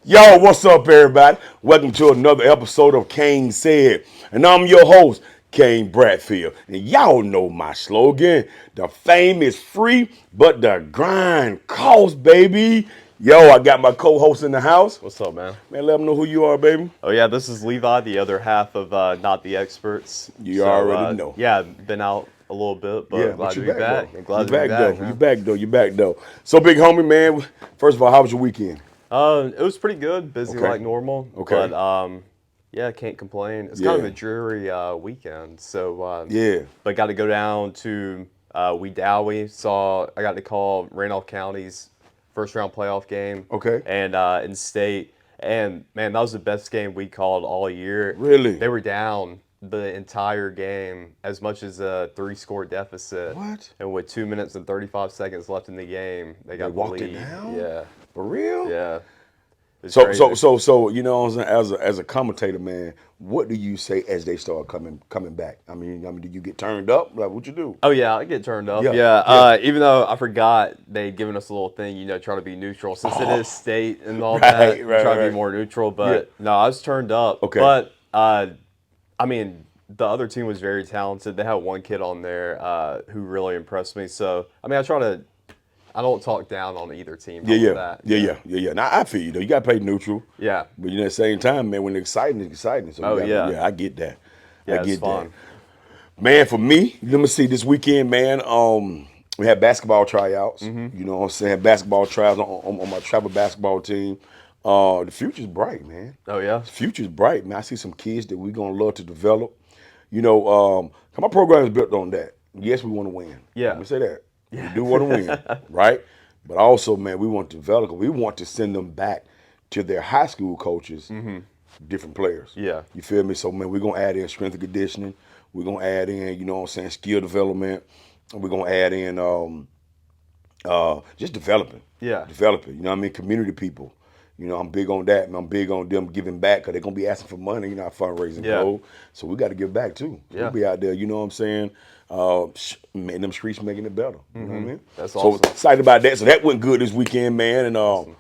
Yo, what's up, everybody? Welcome to another episode of KaneSaid. And I'm your host, Kane Bradfield. And y'all know my slogan, the fame is free, but the grind costs, baby. Yo, I got my co-host in the house. What's up, man? Man, let them know who you are, baby. Oh yeah, this is Levi, the other half of Not the Experts. You already know. Yeah, been out a little bit, but Yeah, glad but to you be back, back. though. Glad You to be back, back, though. You man. back, though. You back, though. So, big homie, man, first of all, how was your weekend? It was pretty good, busy Okay. like normal. Okay. But yeah, can't complain. It's kind of Yeah. a dreary weekend. So Yeah. but got to go down to Wedowie. I got to call Randolph County's first round playoff game. Okay. And in state. And man, that was the best game we called all year. Really? They were down the entire game as much as a 3-score deficit. What? And with 2 minutes and 35 seconds left in the game, they got the walked it lead. down? Yeah. For real? Yeah. It's So, crazy. you know, what I'm saying, as a commentator, man, what do you say as they start coming back? I mean, do you get turned up? Like, what you do? Oh yeah, I get turned up. Yeah, Yeah, yeah. even though I forgot they'd given us a little thing, trying to be neutral since it is state and all Right, that. right, Try to right. be more neutral, but no, I was turned up. Okay. But I mean, the other team was very talented. They had one kid on there who really impressed me. So I mean, I don't talk down on either team. How about that? Yeah. Now I feel you though. You got to play neutral, Yeah. but at the same time, man, when it's exciting, it's exciting. So Oh, yeah. I get that. Yeah, I it's get fun. that. Man, for me, let me see this weekend, man. We had basketball tryouts. Mm-hmm. You know what I'm saying? Basketball tryouts on my travel basketball team. The future's bright, man. Oh yeah. The future's bright, man. I see some kids that we're gonna love to develop. You know, my program is built on that. Yes, we want to win. Yeah. Let me say that. We do want to win, right? But also, man, we want to develop. We want to send them back to their high school coaches, different players. Yeah. You feel me? So, man, we're gonna add in strength and conditioning. We're gonna add in, you know what I'm saying, skill development. And we're gonna add in just developing. Yeah. Developing. You know what I mean? Community people. You know, I'm big on that, and I'm big on them giving back because they're going to be asking for money, you know, our fundraising Yeah. goal. So we got to give back, too. So Yeah. we'll be out there, you know what I'm saying, in them streets making it better. You know what I mean? That's so awesome. excited about that. So that went good this weekend, man. And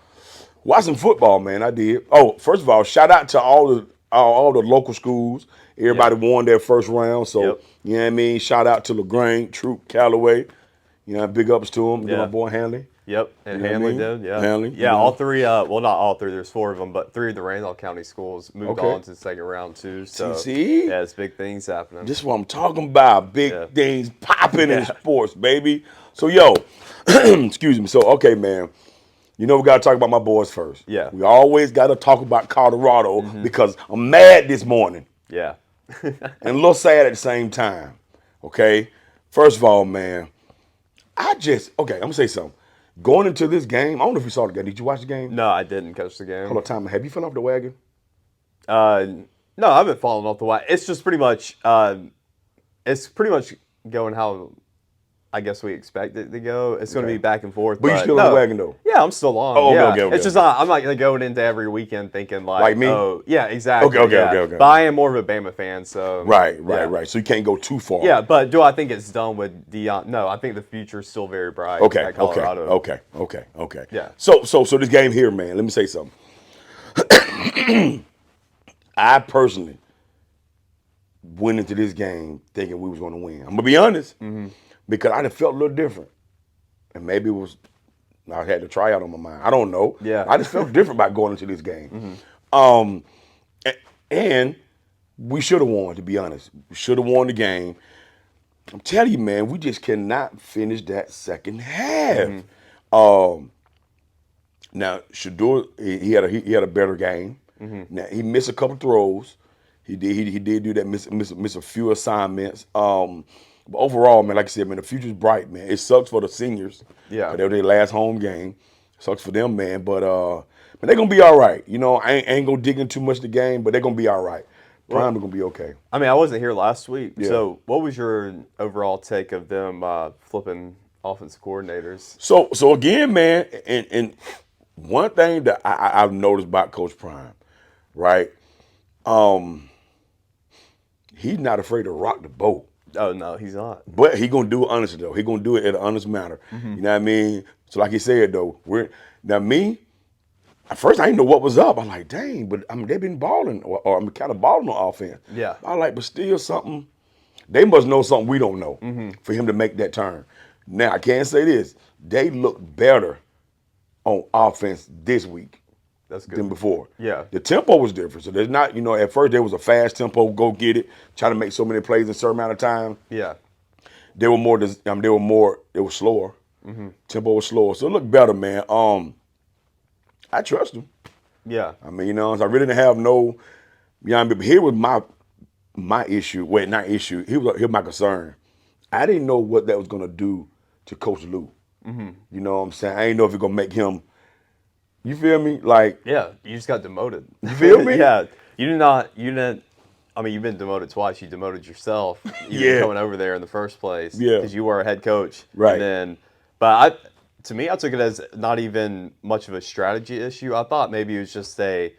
watching football, man, I did. Oh, first of all, shout out to all the local schools. Everybody won their first round. So, Yep. you know what I mean? Shout out to LaGrange, Troop, Callaway. You know, big ups to them. Yeah. My boy Hanley. Yep, and You know what I Hanley mean? did, yeah. Hanley, Yeah, you know. all three, well, not all three, there's 4 of them, but 3 of the Randolph County schools moved Okay. on to the second round, too. So, See? yeah, it's big things happening. This is what I'm talking about. Big Yeah. things popping in Yeah. sports, baby. So, yo, excuse me. So, okay, man. You know we got to talk about my boys first. Yeah. Mm-hmm. We always got to talk about Colorado because I'm mad this morning Yeah. and a little sad at the same time. Okay? First of all, man, I'm going to say something. Going into this game, I don't know if you saw the game. Did you watch the game? No, I didn't catch the game. Hold on, time. Have you fell off the wagon? No, I haven't fallen off the wagon. It's just pretty much, going how I guess we expect it to go. It's going to be back and forth. But you still on the wagon, though? Yeah, I'm still on. Oh, okay, yeah. okay. It's just I'm not going to go into every weekend thinking like me? oh, yeah, exactly. Okay. Yeah. But I am more of a Bama fan, so Right. yeah. So you can't go too far. Yeah, but do I think it's done with Deion? No, I think the future is still very bright at Colorado. Okay. Yeah. So this game here, man, let me say something. I personally went into this game thinking we was going to win. I'm going to be honest because I done felt a little different. And maybe it was I had the tryout on my mind. I don't know. Yeah. I just felt different about going into this game. And we should have won, to be honest. We should have won the game. I'm telling you, man, we just cannot finish that second half. Now, Shador, he had a better game. Now he missed a couple throws. He did do that, miss a few assignments. But overall, man, like I said, man, the future's bright, man. It sucks for the seniors. Yeah. 'Cause they were their last home game. Sucks for them, man. But they're gonna be all right. You know, I ain't gonna dig in too much the game, but they're gonna be all right. Prime are gonna be okay. I mean, I wasn't here last week, Yeah. so what was your overall take of them flipping offensive coordinators? So again, man, and one thing that I've noticed about Coach Prime, right? He's not afraid to rock the boat. Oh no, he's not. But he gonna do it honestly though. He gonna do it in an honest manner. You know what I mean? So like he said though, at first I didn't know what was up. I'm like, dang, but I mean they've been balling, or I'm kind of balling on offense. Yeah. I like, but still something. They must know something we don't know for him to make that turn. Now I can't say this. They look better on offense this week That's good. than before. Yeah. The tempo was different. So there's not, at first there was a fast tempo, go get it, try to make so many plays in a certain amount of time. Yeah. They were more. It was slower. Tempo was slower, so it looked better, man. I trust him. Yeah. I mean, I really didn't have no. But here was my issue. Well, not issue. Here's my concern. I didn't know what that was gonna do to Coach Lou. You know what I'm saying? I didn't know if it gonna make him. You feel me? Like, Yeah. You just got demoted. you feel me? Yeah. You did not. You didn't. I mean, you've been demoted twice. You demoted yourself. Yeah. Coming over there in the first place. Yeah. Because you were a head coach. Right. And then, but to me, I took it as not even much of a strategy issue. I thought maybe it was just they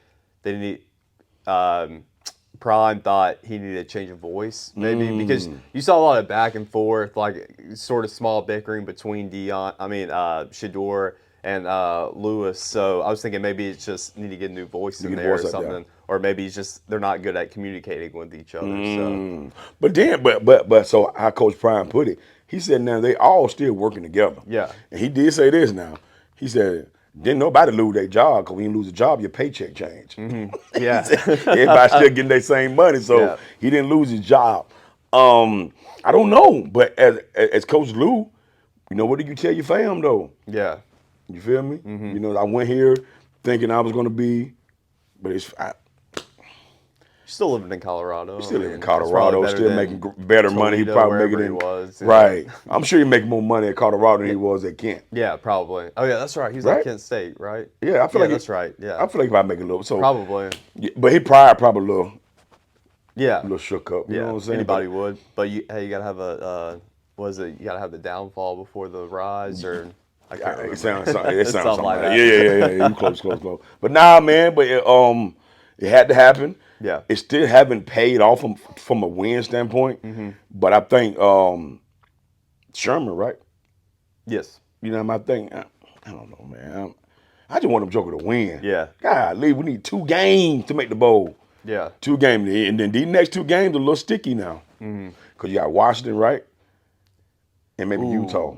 need. Prime thought he needed a change of voice, maybe because you saw a lot of back and forth, like sort of small bickering between Shador and Lewis. So I was thinking maybe it's just need to get a new voice in there or something, or maybe it's just they're not good at communicating with each other. So, but then, but so how Coach Prime put it, he said now they all still working together. Yeah. And he did say this now. He said, didn't nobody lose their job, because when you lose a job, your paycheck change. Yeah. Everybody still getting their same money, so he didn't lose his job. I don't know, but as Coach Lou, what did you tell your fam though? Yeah. You feel me? I went here thinking I was going to be, but Still living in Colorado. Still living in Colorado, still making better money. He Toledo, probably making wherever he was, right. I'm sure he making more money at Colorado than he was at Kent. Yeah, probably. Oh yeah, that's right. He's Right? at Kent State, right? Yeah, I feel like that's right. Yeah, I feel like if I make a little, so probably. yeah, but he probably a Yeah, little shook up. You know what I'm saying? Anybody would, but you gotta have a you gotta have the downfall before the rise, or I can't remember. It sounds something like that. Yeah. You close. But nah, man. But it had to happen. Yeah. It still haven't paid off from a win standpoint. But I think Sherman, right? Yes. My thing. I don't know, man. I just want them Joker to win. Yeah. Golly, we need 2 games to make the bowl. Yeah. 2 games, and then these next 2 games are a little sticky now. Because you got Washington, right? And maybe Utah.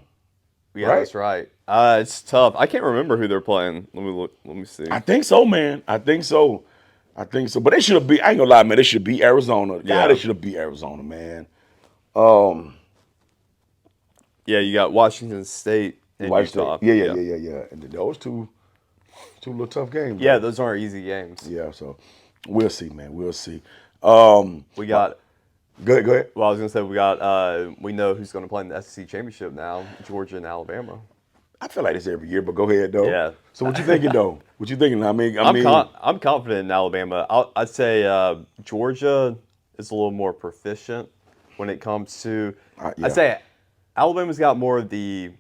Yeah, right? that's right. It's tough. I can't remember who they're playing. Let me look. Let me see. I think so, man. I think so. But they should have beat. I ain't gonna lie, man. They should beat Arizona. Yeah, they should have beat Arizona, man. Yeah, you got Washington State and Utah. Yeah. And those two little tough games. Yeah, man. those aren't easy games. Yeah, so we'll see, man. We'll see. We got. Go ahead. Well, I was gonna say we got. We know who's gonna play in the SEC championship now: Georgia and Alabama. I feel like this every year, but go ahead though. Yeah. So what you thinking though? What you thinking? I'm confident in Alabama. I'd say Georgia is a little more proficient when it comes to. Yeah. I'd say Alabama's got more of the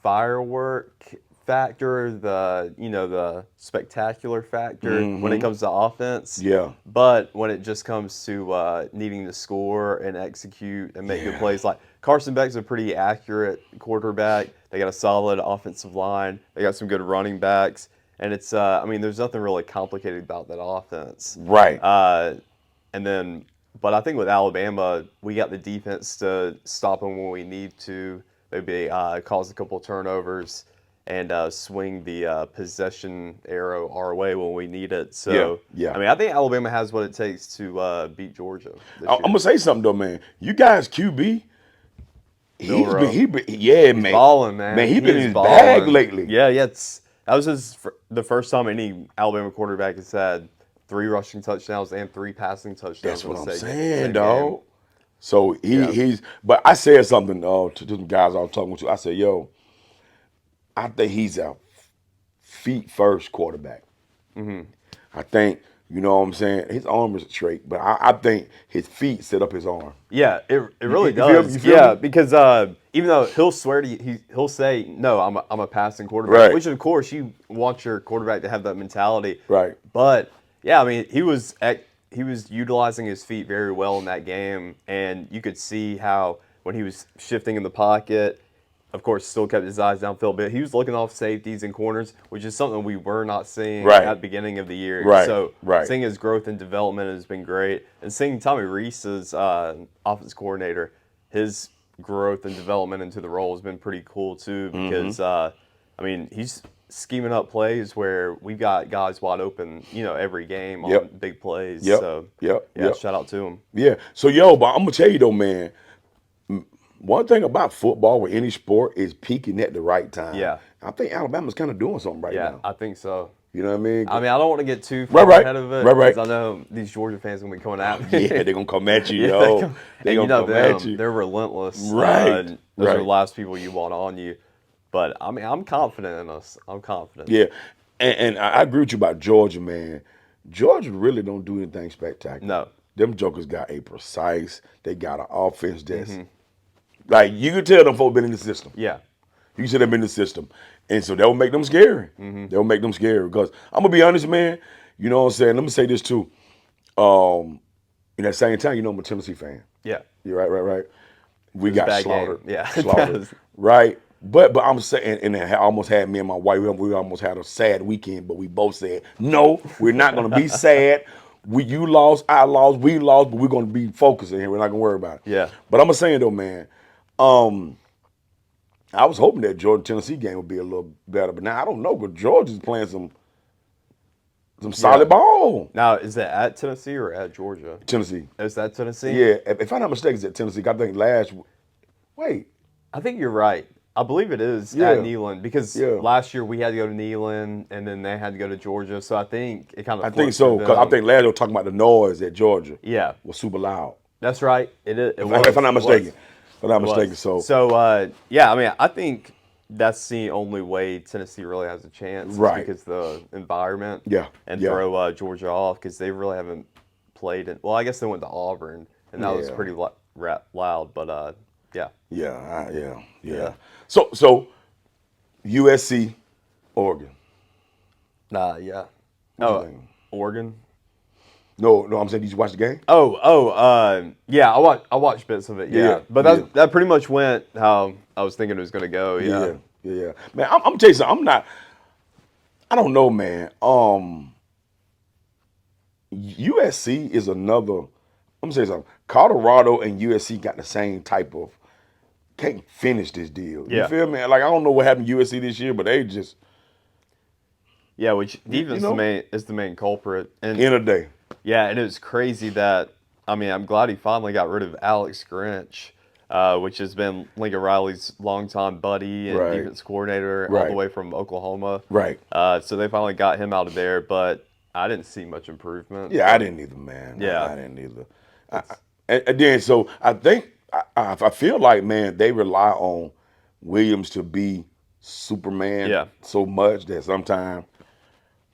firework factor, the spectacular factor when it comes to offense. Yeah. But when it just comes to needing to score and execute and make good plays, like Carson Beck's a pretty accurate quarterback. They got a solid offensive line. They got some good running backs. And it's, there's nothing really complicated about that offense. Right. But I think with Alabama, we got the defense to stop them when we need to. Maybe cause a couple turnovers and swing the possession arrow our way when we need it. So, yeah. I think Alabama has what it takes to beat Georgia this year. I'm gonna say something though, man. You guys, QB. He's man. Balling, man. Man, he's been in his bag lately. Yeah. That was the first time any Alabama quarterback has had 3 rushing touchdowns and 3 passing touchdowns. That's what I'm saying, dog. Game. So he's. But I said something to the guys I was talking to. I said, yo, I think he's a feet first quarterback. I think. You know what I'm saying? His arm is straight, but I think his feet set up his arm. Yeah, it really You does. feel me? Because even though he'll swear to you, he'll say, "No, I'm a passing quarterback," Right. which of course you want your quarterback to have that mentality. Right. But yeah, he was utilizing his feet very well in that game, and you could see how when he was shifting in the pocket, of course, still kept his eyes downfield, but he was looking off safeties and corners, which is something we were not seeing Right. at the beginning of the year. Right. So Right. seeing his growth and development has been great, and seeing Tommy Reese's offense coordinator, his growth and development into the role has been pretty cool too. Because I mean, he's scheming up plays where we got guys wide open, every game on Yep. big plays. Yep. So Yep. yeah, Yep. shout out to him. Yeah. So yo, but I'm gonna tell you though, man. One thing about football with any sport is peaking at the right time. Yeah. I think Alabama's kind of doing something right Yeah, now. I think so. You know what I mean? I don't want to get too far Right. ahead of it Right. because I know these Georgia fans are going to be coming at me. Yeah, they're gonna come at you, Yeah, yo. They're and gonna come at you. They're relentless. Right, Those are right. the last people you want on you. But I mean, I'm confident in us. I'm confident. Yeah, and I agree with you about Georgia, man. Georgia really don't do anything spectacular. No. Them jokers got a precise. They got an offense that's Mm-hmm. like you can tell them folks been in the system. Yeah. You can see them in the system, and so that will make them scary. Mm-hmm. That will make them scary because I'm gonna be honest, man. You know what I'm saying? Let me say this too. In that same time, I'm a Tennessee fan. Yeah. You're right. We was a got bad game. slaughtered. Yeah. Slaughtered. Right. But I'm saying, and it almost had me and my wife, we almost had a sad weekend, but we both said, no, we're not going to be sad. You lost, I lost, we lost, but we're going to be focused in here. We're not going to worry about it. Yeah. But I'm saying, though, man, I was hoping that Georgia-Tennessee game would be a little better, but now I don't know, but Georgia's playing some solid ball. Now, is that at Tennessee or at Georgia? Tennessee. Is that Tennessee? Yeah, if I'm not mistaken, it's at Tennessee. I think wait. I think you're right. I believe it is Yeah. at Neyland because Yeah. last year we had to go to Neyland and then they had to go to Georgia. So I think it kind of. I think so, because I think last year we were talking about the noise at Georgia. Yeah, Was super loud. that's right. It is. If I'm not mistaken. If I'm not mistaken, so. Yeah, I mean, I think that's the only way Tennessee really has a chance, is Right. because the environment. Yeah, And yeah. throw Georgia off because they really haven't played it. Well, I guess they went to Auburn and that was Yeah. pretty loud, but yeah. Yeah. So USC, Oregon. Yeah. What you think? Oregon. No, I'm saying, did you watch the game? Yeah, I watched bits of it. Yeah, Yeah, but yeah. that pretty much went how I was thinking it was going to go. Yeah. Yeah. Man, I'm telling you something. I don't know, man. USC is another. I'm gonna say something. Colorado and USC got the same type of. Can't finish this deal. You Yeah. feel me? Like I don't know what happened to USC this year, but they just Yeah, which defense know? is the main culprit. And end of the day. yeah, and it was crazy that I'm glad he finally got rid of Alex Grinch, which has been Lincoln Riley's longtime buddy and Right. defense coordinator all Right. the way from Oklahoma. Right. So they finally got him out of there, but I didn't see much improvement. Yeah, I didn't either, man. Yeah. I didn't either. And then, so I think, I feel like, man, they rely on Williams to be Superman so much that sometimes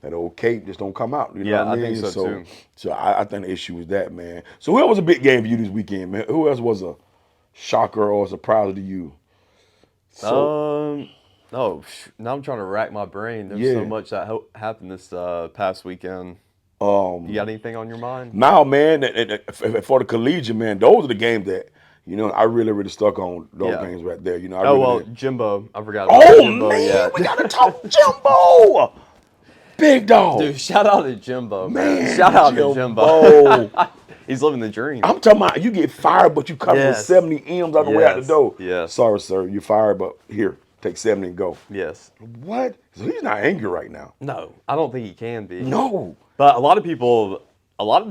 that old cape just don't come out. You know what I mean? think so too. So I think the issue is that, man. So who else was a big game for you this weekend, man? Who else was a shocker or a surprise to you? Now I'm trying to rack my brain. There's Yeah. so much that happened this past weekend. You got anything on your mind? Now, man, for the collegiate, man, those are the games that, I really, really stuck on those Yeah. games right there. I Oh, really well, did. Jimbo. I forgot about Oh, Jimbo. man, Yeah. we got to talk Jimbo. Big dog. Dude, shout out to Jimbo, man. Man, Shout out to Jimbo. He's living the dream. I'm talking about you get fired, but you cover Yes. with 70 M's on the way out the Yes. door. Yes. Sorry, sir. You're fired, but here, take 70 and go. Yes. What? So he's not angry right now. No, I don't think he can be. No. But a lot of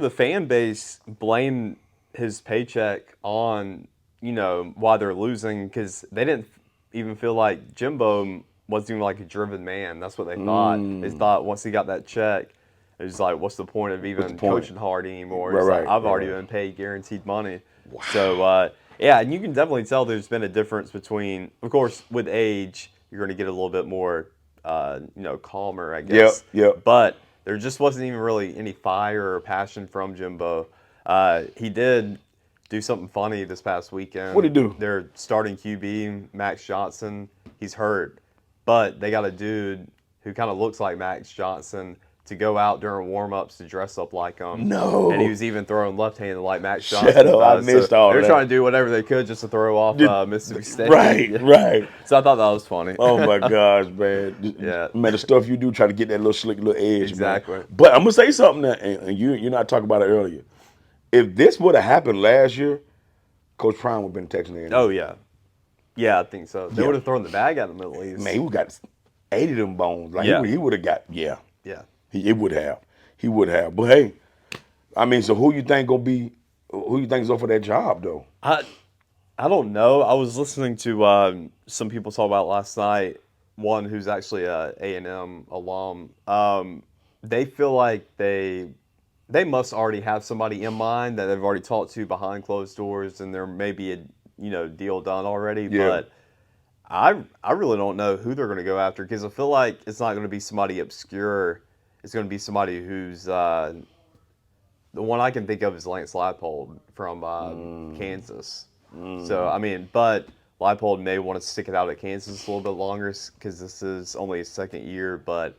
the fan base blame his paycheck on, why they're losing because they didn't even feel like Jimbo wasn't even like a driven man. That's what they thought. They thought once he got that check, it was like, what's the point of even coaching hard anymore? Right, It's like, right, I've already right. been paid guaranteed money. Wow. So, yeah, and you can definitely tell there's been a difference between, of course, with age, you're going to get a little bit more, calmer, I guess. Yep. But there just wasn't even really any fire or passion from Jimbo. He did do something funny this past weekend. What'd he do? Their starting QB, Max Johnson, he's hurt. But they got a dude who kind of looks like Max Johnson to go out during warm-ups to dress up like him. No. And he was even throwing left-handed like Max Shut Johnson up, I does. missed So all they were that. trying to do whatever they could just to throw off Mississippi State. Right, Yeah. right. So I thought that was funny. Oh my gosh, man! Yeah. Man, the stuff you do, try to get that little slick little edge, Exactly. man. But I'm gonna say something, that, and you're not talking about it earlier. If this would have happened last year, Coach Prime would have been Texas A&M. Oh, yeah. Yeah, I think so. They Yeah. would have thrown the bag at him at least. Man, he would have got 80 of them bones. Like Yeah. he would have got, yeah. Yeah. He would have. He would have. But hey, I mean, so who you think gonna be? Who you think is up for that job though? I don't know. I was listening to some people talk about last night. One who's actually a A&M alum. They feel like they must already have somebody in mind that they've already talked to behind closed doors, and there may be a deal done already. Yeah. But I really don't know who they're going to go after, because I feel like it's not going to be somebody obscure. It's going to be somebody who's the one I can think of is Lance Leipold from Kansas. So I mean, but Leipold may want to stick it out at Kansas a little bit longer because this is only his second year, but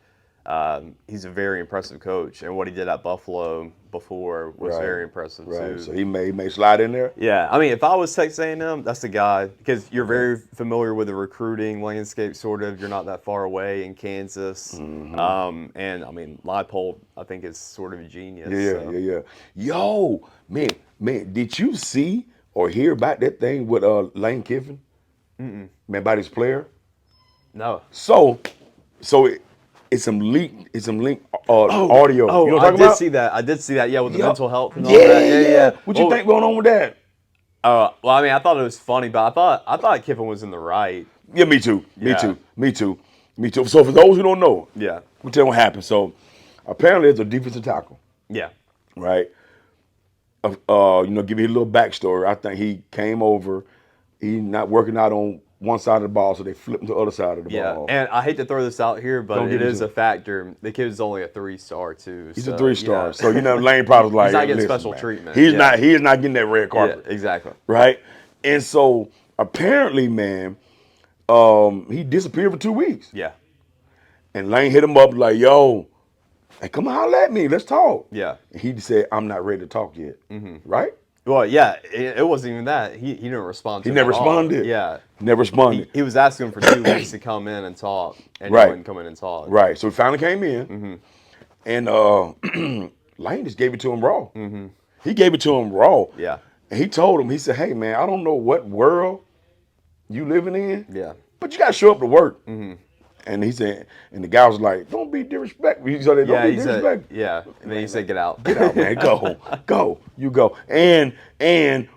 he's a very impressive coach, and what he did at Buffalo before was Right. very impressive Right. too. So he may slide in there. Yeah, I mean, if I was Texas A&M, that's the guy, because you're very familiar with the recruiting landscape, sort of. You're not that far away in Kansas, and I mean, Leipold, I think, is sort of a genius. Yeah. Yo, man, did you see or hear about that thing with Lane Kiffin? Man, about his player. No. So it's some leak audio. Oh, you know what I I'm talking did about? see that. I did see that. Yeah, with the Yeah. mental health and all Yeah, that. Yeah. What you think going on with that? Well, I mean, I thought it was funny, but I thought Kiffin was in the right. Yeah, me too. Yeah. Me too. So for those who don't know, Yeah. we'll tell you what happened. So apparently it's a defensive tackle, Yeah. right? Give you a little backstory. I think he came over. He not working out on one side of the ball, so they flipped him to the other side of the Yeah, ball. and I hate to throw this out here, but Don't it give it is to a factor. The kid's only a 3-star too. He's so, a 3-star. yeah. So Lane probably was like, He's not getting "Listen, special man, treatment." He's Yeah. not. He is not getting that red carpet. Yeah, exactly. Right? And so apparently, man, he disappeared for 2 weeks. Yeah. And Lane hit him up like, yo, hey, come holler at me. Let's talk. Yeah. And he said, I'm not ready to talk yet. Right? Well, yeah, it wasn't even that. He didn't respond to He it never at all. responded. Yeah. Never responded. He was asking for 2 weeks to come in and talk, and Right. he wouldn't come in and talk. Right. So he finally came in. And Lane just gave it to him raw. He gave it to him raw. Yeah. And he told him, he said, hey, man, I don't know what world you living in, Yeah. but you got to show up to work. And he said, and the guy was like, don't be disrespectful. He said, don't Yeah, be he said, disrespectful. yeah. And then he said, get out. Get out, man. Go. You go. And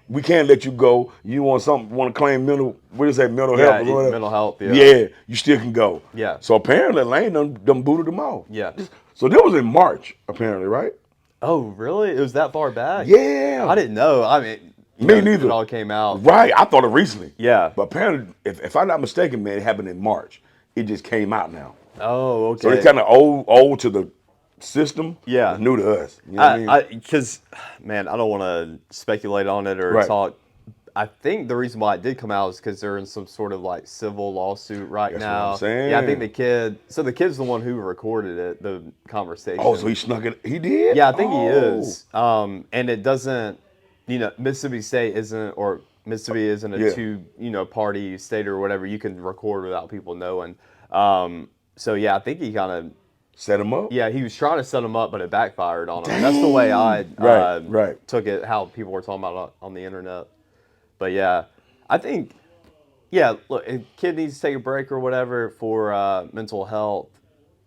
we can't let you go. You want to claim mental Yeah, health or whatever. mental health, yeah. Yeah, you still can go. Yeah. So apparently Lane done booted him off. Yeah. So that was in March, apparently, right? Oh, really? It was that far back? Yeah. I didn't know. I mean, Me neither. It all came out. Right. I thought it recently. Yeah. But apparently, if I'm not mistaken, man, it happened in March. It just came out now. Oh, okay. So it's kind of old to the system. Yeah. But new to us. You know what I mean? Because, man, I don't want to speculate on it or Right. talk. I think the reason why it did come out is because they're in some sort of like civil lawsuit right That's now. what I'm saying. Yeah, I think the kid's the one who recorded it, the conversation. Oh, so he snuck it. He did? Yeah, I think he Oh. is. And it doesn't, Mississippi State isn't, or Mississippi isn't a Yeah. party state or whatever. You can record without people knowing. So yeah, I think he kind of, Set him up? yeah, he was trying to set him up, but it backfired on him. That's the way I Right. took it, how people were talking about it on the internet. But yeah, I think, yeah, look, if a kid needs to take a break or whatever for mental health,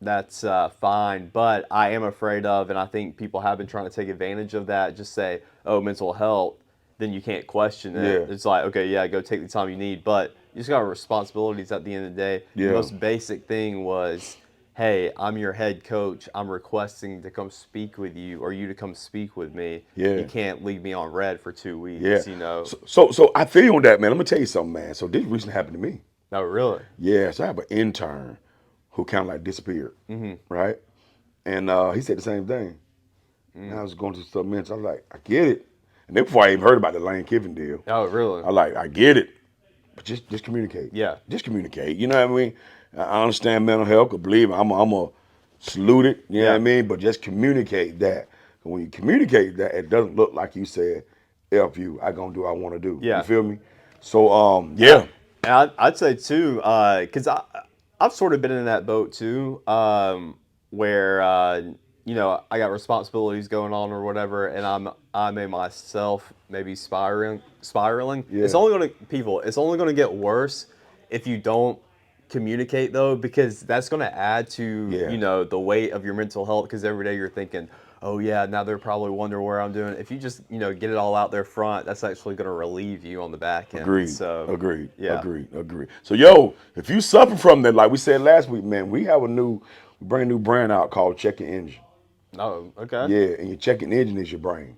that's fine. But I am afraid of, and I think people have been trying to take advantage of that, just say, oh, mental health, then you can't question it. Yeah. It's like, okay, yeah, go take the time you need. But you just got responsibilities at the end of the day. Yeah. The most basic thing was, hey, I'm your head coach. I'm requesting to come speak with you, or you to come speak with me. Yeah. You can't leave me on red for 2 weeks, Yeah. So I feel you on that, man. Let me tell you something, man. So this recently happened to me. Oh, really? Yeah, so I have an intern who kind of like disappeared, right? And he said the same thing. And I was going to some mention. I was like, I get it. And then before I even heard about the Lane Kiffin deal, Oh, really? I get it. But just communicate. Yeah. Just communicate. You know what I mean? I understand mental health. 'Cause believe me, I'm a salute it. You know what I Yeah. mean? But just communicate that. And when you communicate that, it doesn't look like you said, "F you, I gonna do what I want to do." You Yeah. feel me? So yeah. And I'd say too, because I've sort of been in that boat too, where I got responsibilities going on or whatever, and I'm in myself maybe spiraling. Yeah. It's only gonna get worse if you don't communicate though, because that's gonna add to Yeah. the weight of your mental health. Because every day you're thinking, oh yeah, now they're probably wondering where I'm doing. If you just get it all out there front, that's actually going to relieve you on the back end. Agreed. So Agreed. yeah, Agreed. So yo, if you suffer from that, like we said last week, man, we have a brand new brand out called Check Your Engine. oh okay, Yeah, and your checking engine is your brain,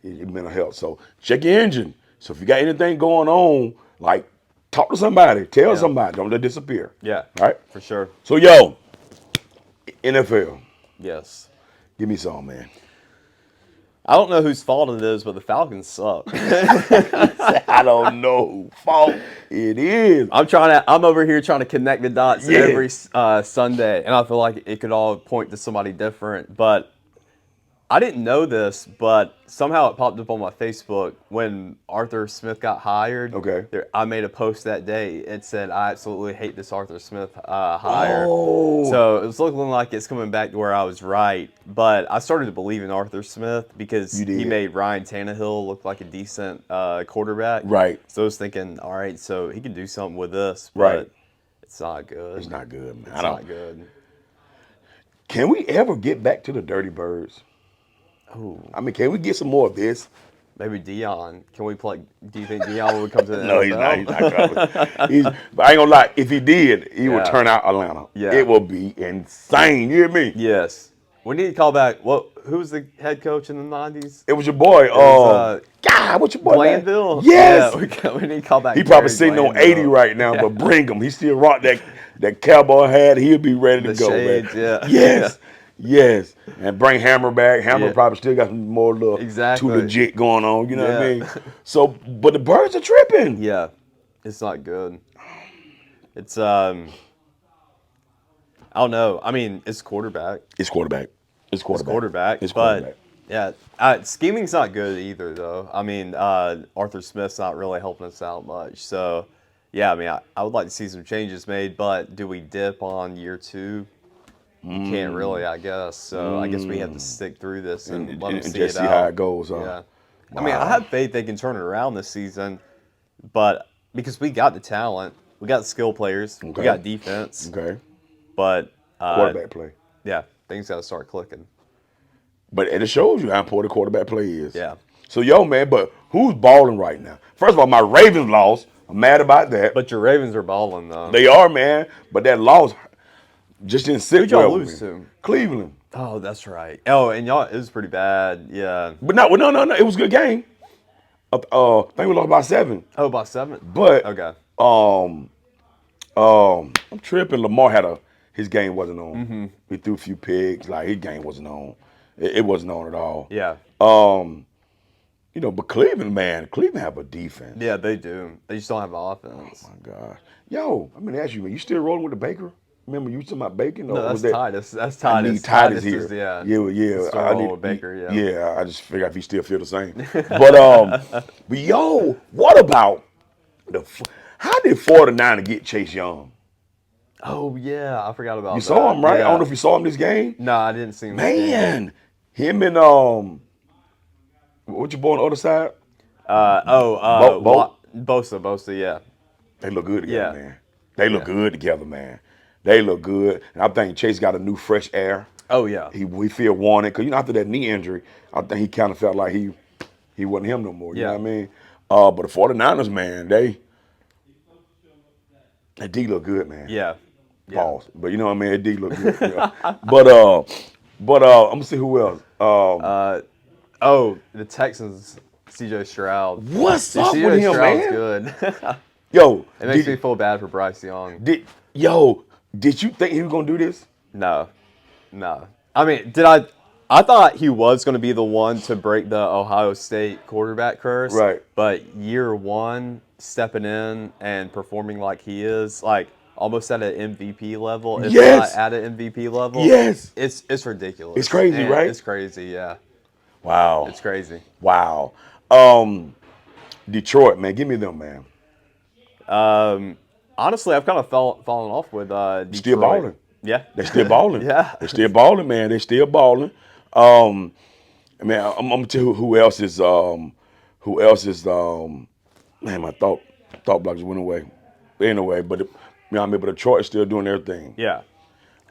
your mental health. So check your engine. So if you got anything going on, like talk to somebody, tell Yeah. somebody, don't let it disappear. yeah, All right. for sure, So yo, NFL, yes. give me some, man. I don't know whose fault it is, but the Falcons suck. I don't know who fault it is. I'm over here trying to connect the dots Yeah. every Sunday, and I feel like it could all point to somebody different. But I didn't know this, but somehow it popped up on my Facebook when Arthur Smith got hired. Okay. I made a post that day. It said, I absolutely hate this Arthur Smith hire. Oh. So it was looking like it's coming back to where I was right. But I started to believe in Arthur Smith because You did. he made Ryan Tannehill look like a decent quarterback. Right. So I was thinking, all right, so he can do something with this. But Right. it's not good. It's not good, man. It's not good. Can we ever get back to the Dirty Birds? Oh. I mean, can we get some more of this? Maybe Dion. Can we play? Do you think Dion would come to the No, NFL? he's not coming. But I ain't gonna lie. If he did, he would Yeah. turn out Atlanta. Yeah. It will be insane. You hear me? Yes. We need to call back. Who was the head coach in the '90s? It was your boy. was, God, what's your boy? name? Glanville. Yes. Yeah, we need to call back. He probably Gary sitting on Glanville. 80 right now, Yeah. but bring him. He still rock that cowboy hat. He'll be ready to The go, shades, man. yeah. Yes. Yes. And bring Hammer back. Hammer Yeah. probably still got some more little Exactly. too legit going on. You know what I Yeah. mean? So, but the Birds are tripping. Yeah, it's not good. It's I don't know. I mean, it's quarterback. It's quarterback. It's quarterback. It's quarterback. But scheming's not good either, though. I mean, Arthur Smith's not really helping us out much. So, yeah, I mean, I would like to see some changes made, but do we dip on year 2? You can't really, I guess. So I guess we have to stick through this and let them see just it see out. how it goes. Huh? Yeah. Wow. I mean, I have faith they can turn it around this season, but because we got the talent, we got skill players, Okay. we got defense, Okay. but Quarterback play. yeah, things got to start clicking. But it shows you how important quarterback play is. Yeah. So, yo, man, but who's balling right now? First of all, my Ravens lost. I'm mad about that. But your Ravens are balling though. They are, man. But that loss just didn't sit Who'd y'all well with lose me. to? Cleveland. Oh, that's right. Oh, and y'all, it was pretty bad. Yeah. But no. It was a good game. I think we lost by 7. Oh, by 7. But Okay. I'm tripping. Lamar his game wasn't on. He threw a few picks. Like his game wasn't on. It wasn't on at all. Yeah. But Cleveland have a defense. Yeah, they do. They just don't have offense. Oh my God. Yo, I'm gonna ask you, man, you still rolling with the Baker? Remember you talking about bacon? No, Or that's was that, Titus. That's I Titus. need Titus here. is- yeah. Yeah. Still rolling with Baker, yeah. Yeah, I just figured if he still feel the same. But yo, what about how did 49 get Chase Young? Oh yeah, I forgot about You that. saw him, right? Yeah. I don't know if you saw him this game. No, I didn't see him. Man, him and what your boy on the other side? Bosa, yeah. They look good together, Yeah. man. They look good together, man. They look good. And I think Chase got a new fresh air. Oh yeah. We feel wanted. Because, after that knee injury, I think he kind of felt like he wasn't him no more. You know what I mean? But the 49ers, man, that D look good, man. Yeah. Pause. But you know what I mean? That D look good. Yeah. But I'm going to see who else. The Texans, C.J. Stroud. What's Dude, up C.J. with him, Stroud's man? good. Yo, It makes me feel bad for Bryce Young. did you think he was going to do this? No. I mean, I thought he was going to be the one to break the Ohio State quarterback curse. Right. But year 1, stepping in and performing like he is, like, almost at an MVP level, if not Yes. at an MVP level. Yes. It's ridiculous. It's crazy, And right? It's crazy, yeah. Wow. It's crazy. Wow. Detroit, man, give me them, man. Honestly, I've kind of fallen off with Still Detroit. balling. Yeah. They still balling. Yeah. They still balling, man. They still balling. Man, I'm gonna tell you who else is man, my thought block just went away. Anyway, but but Detroit's still doing their thing. Yeah.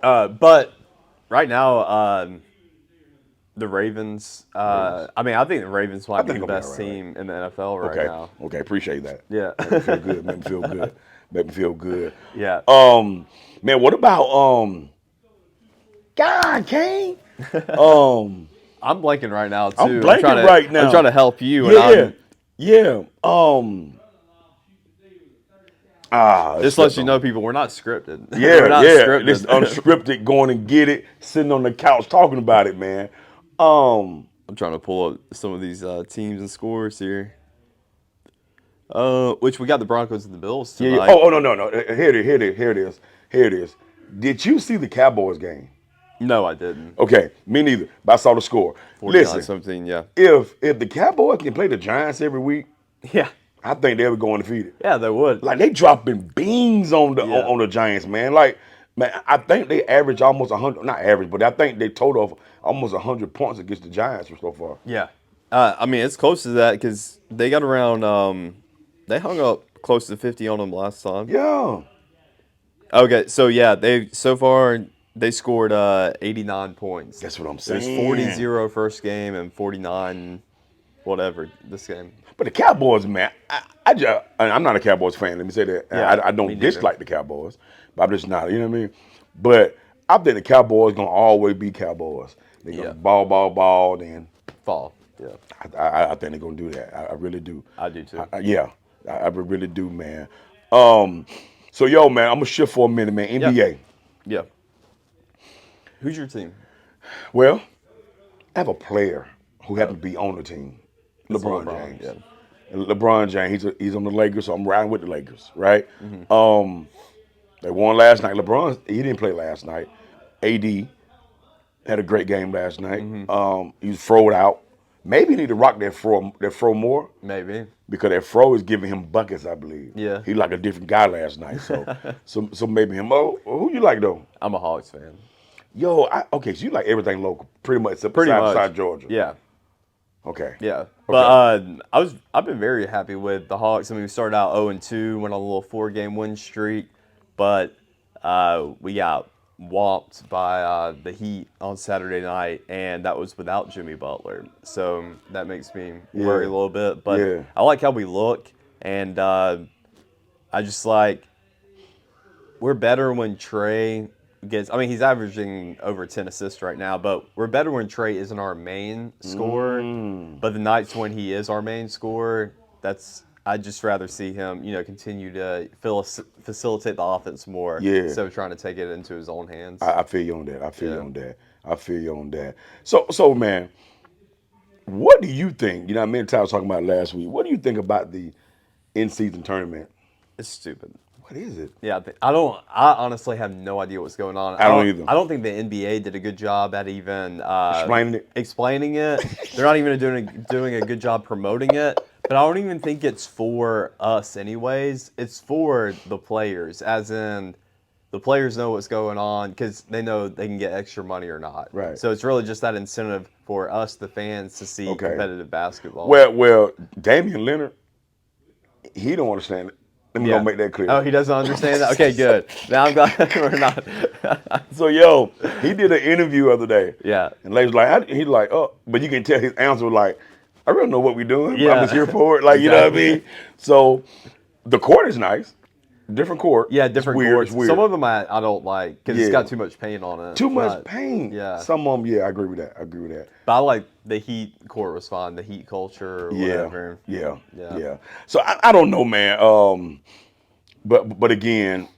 But right now, the Ravens. I mean, I think the Ravens might be think the they'll be best all right, team in the NFL right Okay. now. Okay, appreciate that. Yeah. Make me feel good. Make me feel good. Make me feel good. Yeah. Man, what about God, Kane? I'm blanking right now too. I'm blanking right now. I'm trying to help you, Yeah, and yeah. this lets you know, people, we're not scripted. Yeah, we're not yeah. scripted. This unscripted, going and get it, sitting on the couch talking about it, man. I'm trying to pull up some of these teams and scores here. Which we got the Broncos and the Bills Yeah, tonight. yeah. Oh, no. Here it is. Did you see the Cowboys game? No, I didn't. Okay, me neither. But I saw the score. 49 Listen, something, yeah. if the Cowboys can play the Giants every week, Yeah. I think they would go undefeated. Yeah, they would. Like they dropping beans on the Yeah. on the Giants, man. Like, man, I think they average almost 100. Not average, but I think they total of almost 100 points against the Giants so far. Yeah. I mean, it's close to that because they got around, they hung up close to 50 on them last time. Yeah. Okay, so yeah, so far they scored 89 points. That's what I'm There's saying. 40-0 first game and 49 whatever this game. But the Cowboys, man, I'm not a Cowboys fan. Let me say that. Yeah, I me don't neither. dislike the Cowboys, but I'm just not. You know what I mean? But I think the Cowboys gonna always be Cowboys. They're gonna Yeah. ball. Then Fall. Yeah. I think they're gonna do that. I really do. I do too. I really do, man. So yo, man, I'm gonna shift for a minute, man. NBA. Yeah. Who's your team? Well, I have a player who happened to be on the team, It's LeBron LeBron, James. yeah. And LeBron James, he's on the Lakers, so I'm riding with the Lakers, right? They won last night. LeBron, he didn't play last night. AD had a great game last night. He was throwed out. Maybe he need to rock that fro more Maybe. because that fro is giving him buckets, I believe. Yeah. He like a different guy last night. So maybe him. Oh, who you like though? I'm a Hawks fan. Yo, okay, so you like everything local, pretty much, except Pretty much. besides Georgia. Yeah. Okay. Yeah. But I've been very happy with the Hawks. I mean, we started out 0-2, went on a little 4-game win streak, but we got whopped by the Heat on Saturday night, and that was without Jimmy Butler. So that makes me worry a little bit. But Yeah. I like how we look, and I just like we're better when Trey gets. I mean, he's averaging over 10 assists right now, but we're better when Trey isn't our main scorer. But the nights when he is our main scorer, I'd just rather see him, continue to facilitate the offense more. Yeah. Instead of trying to take it into his own hands. I feel you on that. I feel you on that. So man, what do you think? You know, many times talking about last week. What do you think about the in-season tournament? It's stupid. What is it? Yeah, I honestly have no idea what's going on. I don't either. I don't think the NBA did a good job at even Explaining it. They're not even doing a good job promoting it. But I don't even think it's for us anyways. It's for the players, as in the players know what's going on because they know they can get extra money or not. Right. So it's really just that incentive for us, the fans, to see competitive basketball. Well, Damian Leonard, he don't understand it. Let me go make that clear. Oh, he doesn't understand that? Okay, good. Now I'm glad we're not. So, yo, he did an interview the other day. Yeah. And ladies like, he's like, oh, but you can tell his answer was like, I really know what we're doing. Yeah. I'm just here for it. Like, you know what I mean? So, the court is nice. Different court. Yeah, different It's weird. courts. It's weird. Some of them I don't like because it's Yeah. got too much paint on it. Too much But, paint. Yeah. Some of them, yeah, I agree with that. But I like the Heat court was fine. The Heat culture or whatever. Yeah. So, I don't know, man. But again,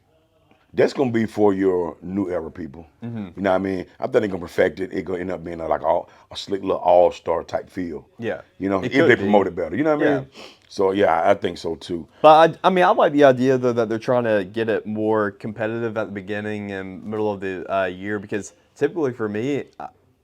That's gonna be for your new era people. You know what I mean? I think they're gonna perfect it. It's gonna end up being like a slick little all-star type feel. Yeah, You know, it if they could promote be. it better. You know what I Yeah. mean? So yeah, I think so too. But I mean, I like the idea though that they're trying to get it more competitive at the beginning and middle of the year because typically for me,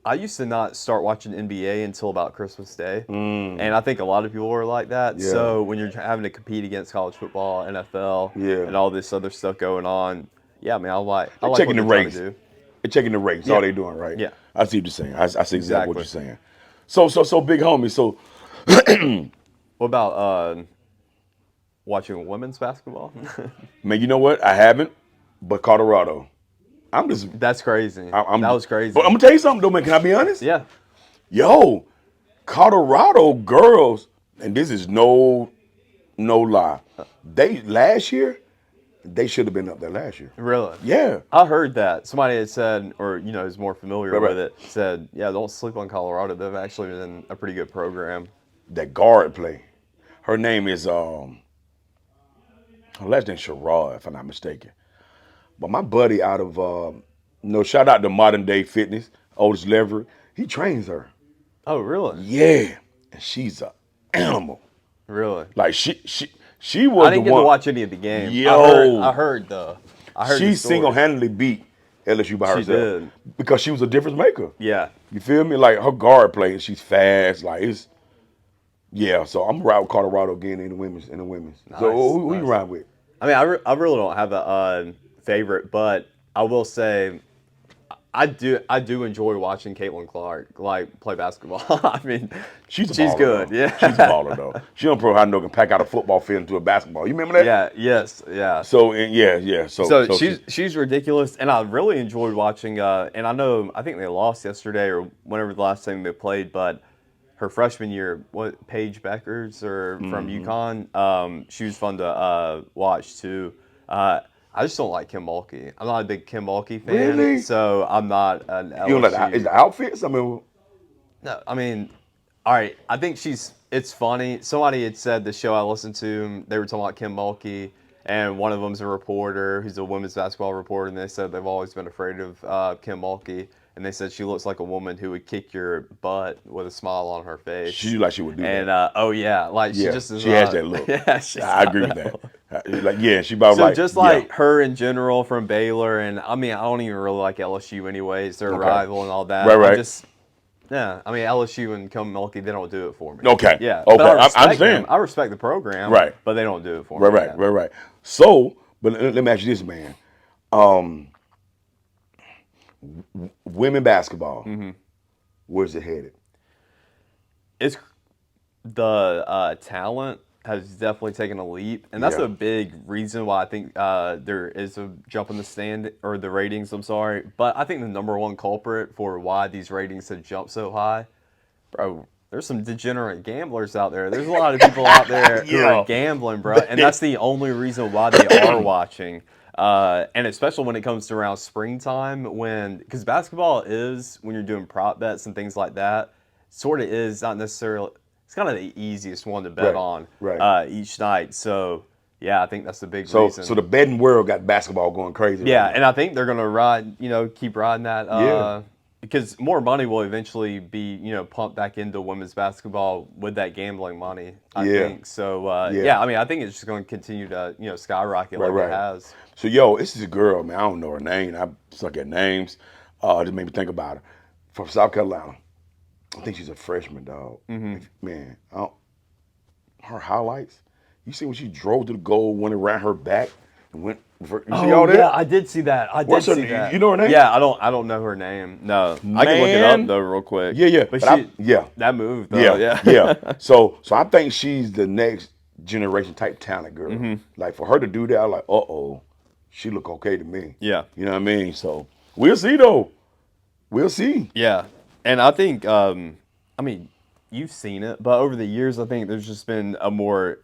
I used to not start watching NBA until about Christmas Day, and I think a lot of people are like that. Yeah. So when you're having to compete against college football, NFL, Yeah. and all this other stuff going on, yeah, I mean, I They're like what checking the they're trying to race. do. They're checking the race. That's all Yeah, they doing, right? yeah, I see what you're saying. I see exactly what exactly. you're saying. So big homie. So What about watching women's basketball? man, you know what? I haven't, but Colorado. I'm just That's crazy. I'm That was crazy. but I'm gonna tell you something though, man. Can I be honest? Yeah, Yo, Colorado girls, and this is no lie. They last year, they should have been up there last year. really. Yeah. I heard that somebody had said, or is more familiar Right, with right. it, said, yeah, don't sleep on Colorado. They've actually been a pretty good program. That guard play. Her name is her last name Sherrod, if I'm not mistaken. But my buddy out of shout out to Modern Day Fitness, Otis Leverett. He trains her. Oh, really? Yeah. And she's a animal. Really? Like she was I didn't the get one. to watch any of the game. Yo. I heard the She story. single-handedly beat LSU by She herself did. because she was a difference maker. Yeah. You feel me? Like her guard play, she's fast. Like it's yeah. So I'm right with Colorado again in the women's. So who you nice. ride with? I mean, I really don't have a favorite, but I will say I do enjoy watching Caitlin Clark like play basketball. I mean, She's she's baller, good. though. Yeah. She's a baller though. She don't pro how no can pack out a football field into a basketball. You remember that? Yeah. Yes. Yeah. So and yeah. So she's ridiculous, and I really enjoyed watching. And I think they lost yesterday or whenever the last time they played, but her freshman year, Paige Beckers or from UConn, she was fun to watch too. I just don't like Kim Mulkey. I'm not a big Kim Mulkey fan, Really? so I'm not an LSU. you don't like is the outfits? I mean, No, I mean, all right. I think it's funny. Somebody had said the show I listened to, they were talking about Kim Mulkey, and one of them's a reporter who's a women's basketball reporter, and they said they've always been afraid of Kim Mulkey, and they said she looks like a woman who would kick your butt with a smile on her face. she like she would do And that. oh yeah, like she Yeah, just is she not, has that look. Yeah, she's I got agree with that that. look. Like yeah, she about So like just yeah. like her in general from Baylor, and I mean I don't even really like LSU anyways. They're a Okay. rival and all that. Right. Yeah, I mean LSU and Kim Mulkey, they don't do it for me. Okay. Yeah. Okay. But I I respect understand. them. I respect the program. Right. But they don't do it for me. Right. So, but let me ask you this, man. Women basketball, where's it headed? It's the talent has definitely taken a leap, and that's Yeah. a big reason why I think there is a jump in the stand or the ratings. I'm sorry, but I think the number one culprit for why these ratings have jumped so high, bro. There's some degenerate gamblers out there. There's a lot of people out there who Yeah. are gambling, bro, and that's the only reason why they are watching. And especially when it comes to around springtime, because basketball is when you're doing prop bets and things like that, sort of is not necessarily. It's kind of the easiest one to bet on each night. So yeah, I think that's the big reason. So the betting world got basketball going crazy. Yeah, right now. and I think they're gonna ride, keep riding that. Yeah. Because more money will eventually be, pumped back into women's basketball with that gambling money. I Yeah. think so. Yeah. Yeah, I mean, I think it's just going to continue to, skyrocket like Right. it has. So yo, this is a girl, man. I don't know her name. I suck at names. Just made me think about her. From South Carolina. I think she's a freshman, dog. Man, her highlights. You see when she drove to the goal, went around her back, and went. You see all that? Yeah, I did see that. What's her- you know her name? Yeah, I don't know her name. No, I can look it Man. up though real quick. Yeah. But yeah. that move though. Yeah. So I think she's the next generation type talent girl. Like for her to do that, I'm like, she look okay to me. Yeah. You know what I mean? So we'll see though. We'll see. Yeah, and I think I mean you've seen it, but over the years I think there's just been a more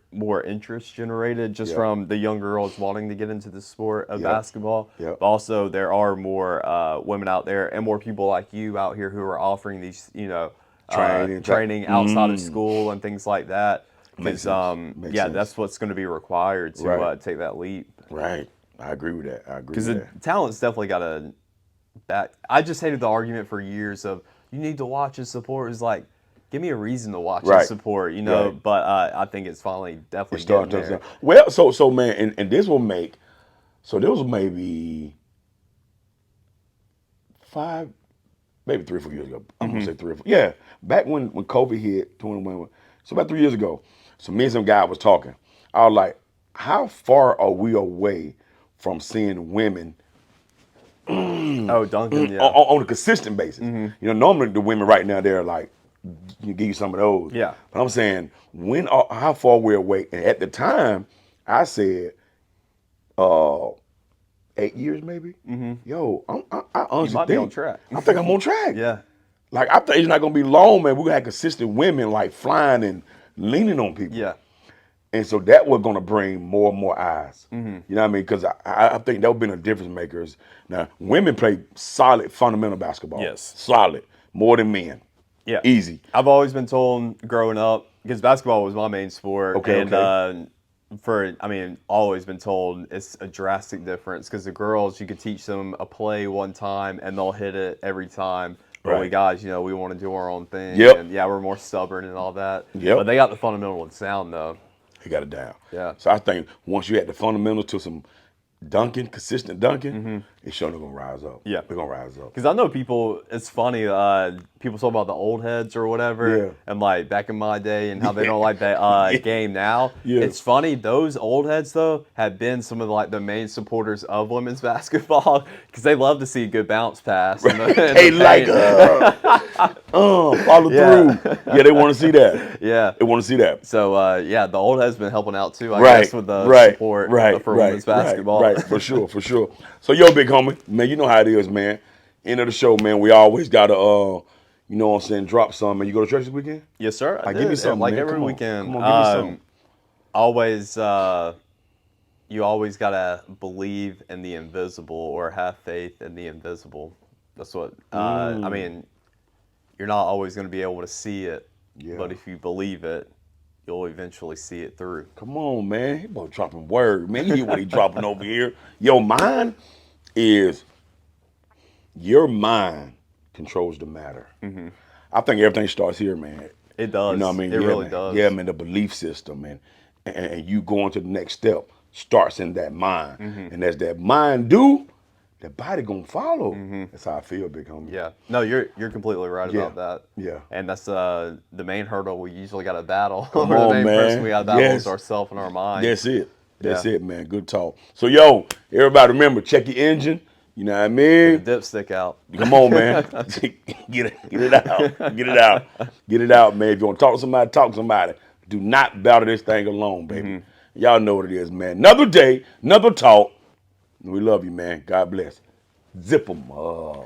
interest generated just from the young girls wanting to get into the sport of basketball. Yeah. But also there are more women out there and more people like you out here who are offering these training outside of school and things like that. Because Makes sense. that's what's going to be required to Right. take that leap. Right. I agree with that. I agree Because with the that. talent's definitely got a back. I just hated the argument for years of you need to watch and support. It's like, give me a reason to watch and Right. support, you know. Right. But I think it's finally It's definitely getting starting to there. well. So man, and this will make. So there was maybe 5, maybe 3 or 4 years ago. I'm gonna say 3 or 4. Yeah, back when COVID hit, 21. So about 3 years ago. So me and some guy was talking. I was like, how far are we away from seeing women Oh, Duncan, on, yeah. on a consistent basis? You know, normally the women right now they're like, you give you some of those. Yeah. But I'm saying, how far we're away? And at the time, I said, uh, 8 years maybe. Yo, I You honestly might be on think track. I think I'm on track. Yeah. Like I think it's not gonna be long, man. We're gonna have consistent women like flying and leaning on people. Yeah. And so that was gonna bring more and more eyes. You know what I mean? Because I think that would been a difference makers. Now women play solid fundamental basketball. Yes. Solid. More than men. Yeah. Easy. I've always been told growing up, because basketball was my main sport. Okay, And always been told it's a drastic difference because the girls, you could teach them a play one time and they'll hit it every time. But we Right. guys, we want to do our own thing. Yep. And yeah, we're more stubborn and all that. Yep. But they got the fundamental and sound, though. He got it down. Yeah. So I think once you had the fundamentals to some dunking, consistent dunking, it's sure they're gonna rise up. Yeah. They're gonna rise up. Because I know people, it's funny, people talk about the old heads or whatever, Yeah. and like back in my day and how they don't like that game now. Yeah. It's funny, those old heads though have been some of the main supporters of women's basketball because they love to see a good bounce pass. In the, in They the like paint. follow Yeah. through. Yeah, they want to see that. Yeah. They want to see that. So yeah, the old heads been helping out too, I Right, guess, with the right, support right, for right, women's basketball. Right, for sure, for sure. So, yo, big homie, man, you know how it is, man. End of the show, man. We always gotta, you know what I'm saying, drop some. Man, you go to church this weekend? Yes, sir. I Give me did. something, like man. every Come on. weekend. Come on, give me something. Always, you always gotta believe in the invisible or have faith in the invisible. That's what you're not always gonna be able to see it, Yeah. but if you believe it, you'll eventually see it through. Come on, man. He boy dropping word, man. You hear what he dropping over here? Your mind controls the matter. I think everything starts here, man. It does. You know what I mean? It really man. does. Yeah, man, the belief system and you going to the next step starts in that mind. And as that mind do, the body gonna follow. That's how I feel, big homie. Yeah. No, you're completely right Yeah. about that. Yeah. And that's the main hurdle we usually got to battle. Come or the on, main man. person we got to battle Yes. is ourselves and our mind. That's it. That's Yeah. it, man. Good talk. So, yo, everybody remember, check your engine. You know what I mean? The dipstick out. Come on, man. Get it out. Get it out. Get it out, man. If you want to talk to somebody, talk to somebody. Do not battle this thing alone, baby. Y'all know what it is, man. Another day, another talk. We love you, man. God bless. Zip 'em up.